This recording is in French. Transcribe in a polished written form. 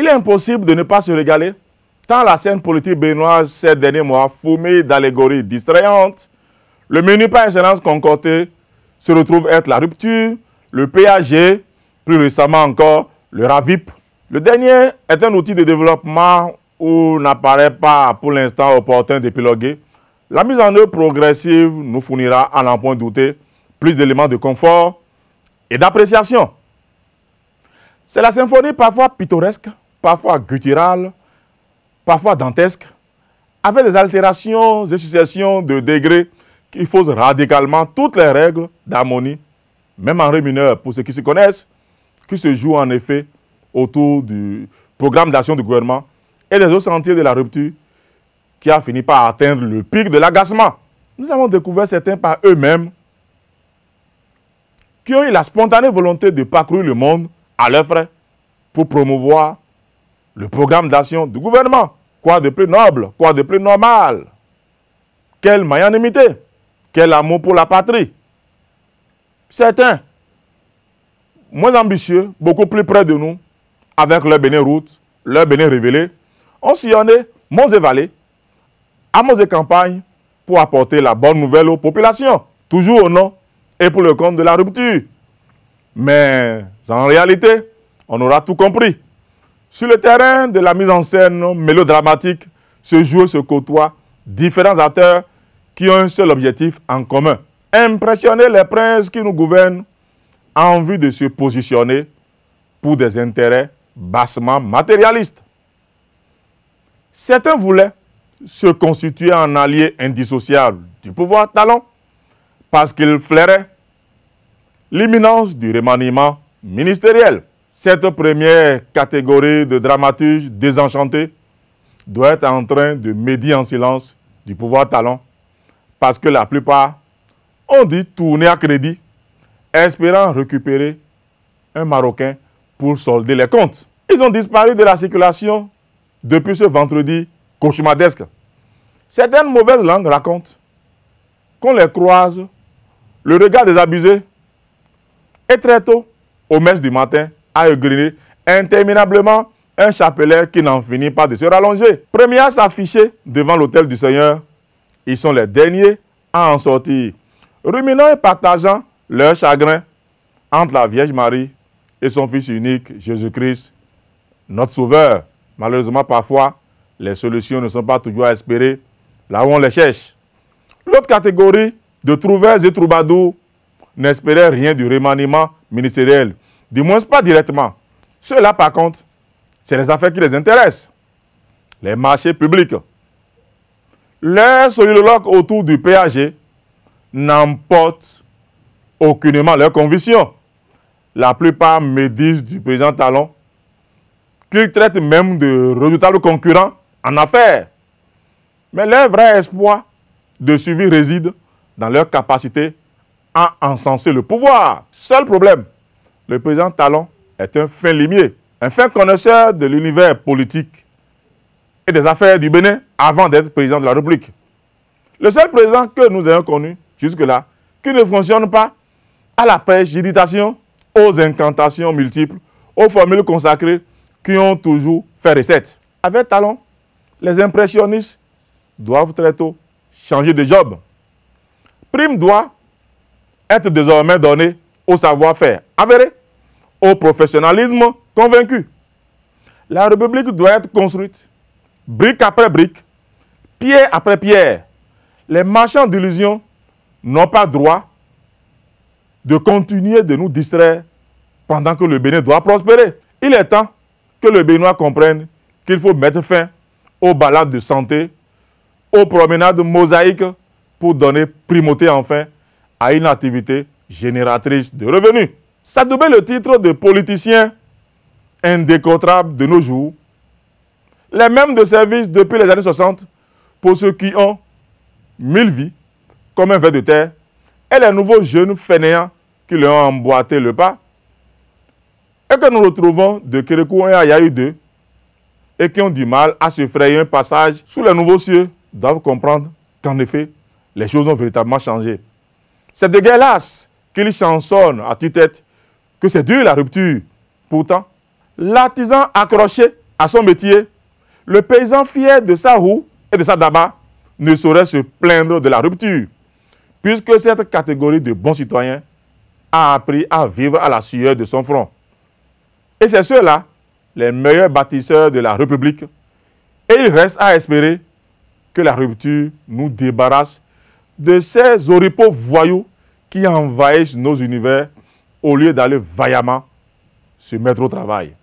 est impossible de ne pas se régaler, tant la scène politique béninoise ces derniers mois fourmille d'allégories distrayantes. Le menu par excellence concocté se retrouve être la rupture, le PAG, plus récemment encore le RAVIP. Le dernier est un outil de développement où n'apparaît pas pour l'instant opportun d'épiloguer. La mise en œuvre progressive nous fournira, à n'en point douter, plus d'éléments de confort et d'appréciation. C'est la symphonie parfois pittoresque, parfois gutturale, parfois dantesque, avec des altérations et successions de degrés qui faussent radicalement toutes les règles d'harmonie, même en ré mineur pour ceux qui s'y connaissent, qui se jouent en effet autour du programme d'action du gouvernement et des autres sentiers de la rupture qui a fini par atteindre le pic de l'agacement. Nous avons découvert certains par eux-mêmes qui ont eu la spontanée volonté de parcourir le monde à leurs frais pour promouvoir le programme d'action du gouvernement. Quoi de plus noble, quoi de plus normal? Quelle magnanimité, quel amour pour la patrie. Certains, moins ambitieux, beaucoup plus près de nous, avec leur bénin route, leur bénin révélé, ont sillonné monts et vallées, hameaux et campagnes pour apporter la bonne nouvelle aux populations, toujours au nom et pour le compte de la rupture. Mais en réalité, on aura tout compris. Sur le terrain de la mise en scène mélodramatique, se jouent et se côtoient différents acteurs qui ont un seul objectif en commun: impressionner les princes qui nous gouvernent en vue de se positionner pour des intérêts bassement matérialistes. Certains voulaient se constituer en alliés indissociables du pouvoir talon parce qu'ils flairaient l'imminence du remaniement ministériel. Cette première catégorie de dramaturges désenchantés doit être en train de médire en silence du pouvoir talon parce que la plupart ont dit tourner à crédit, espérant récupérer un Marocain pour solder les comptes. Ils ont disparu de la circulation depuis ce vendredi cauchemardesque. Certaines mauvaises langues racontent qu'on les croise, le regard désabusé, et très tôt, aux messes du matin, à égrener interminablement un chapelet qui n'en finit pas de se rallonger. Premiers à s'afficher devant l'autel du Seigneur, ils sont les derniers à en sortir, ruminant et partageant leur chagrin entre la Vierge Marie et son Fils unique, Jésus-Christ, notre Sauveur. Malheureusement, parfois, les solutions ne sont pas toujours à espérer là où on les cherche. L'autre catégorie de trouvères et troubadours n'espérait rien du remaniement ministériel, du moins pas directement. Ceux-là, par contre, c'est les affaires qui les intéressent. Les marchés publics. Les soliloques autour du PAG n'emportent aucunement leurs convictions. La plupart médisent du président Talon, qu'ils traitent même de redoutables concurrents en affaires. Mais leur vrai espoir de suivi réside dans leur capacité à encenser le pouvoir. Seul problème, le président Talon est un fin limier, un fin connaisseur de l'univers politique et des affaires du Bénin avant d'être président de la République. Le seul président que nous ayons connu jusque-là, qui ne fonctionne pas à la préméditation, aux incantations multiples, aux formules consacrées qui ont toujours fait recette. Avec Talon, les impressionnistes doivent très tôt changer de job. Prime doit être désormais donnée au savoir-faire avéré, au professionnalisme convaincu. La République doit être construite, brique après brique, pierre après pierre. Les marchands d'illusions n'ont pas droit de continuer de nous distraire pendant que le Bénin doit prospérer. Il est temps que le Béninois comprenne qu'il faut mettre fin aux balades de santé, aux promenades mosaïques pour donner primauté enfin à une activité génératrice de revenus. S'adouber le titre de politicien indécontrable de nos jours, les mêmes de service depuis les années 60 pour ceux qui ont 1000 vies comme un ver de terre et les nouveaux jeunes fainéants qui leur ont emboîté le pas et que nous retrouvons de Kérékou et Ayaï 2 et qui ont du mal à se frayer un passage sous les nouveaux cieux doivent comprendre qu'en effet, les choses ont véritablement changé. C'est de guerre-lasse qu'ils chansonnent à tue-tête que c'est dur la rupture. Pourtant, l'artisan accroché à son métier, le paysan fier de sa roue et de sa daba ne saurait se plaindre de la rupture, puisque cette catégorie de bons citoyens a appris à vivre à la sueur de son front. Et c'est ceux-là, les meilleurs bâtisseurs de la République. Et il reste à espérer que la rupture nous débarrasse de ces oripeaux voyous qui envahissent nos univers au lieu d'aller vaillamment se mettre au travail.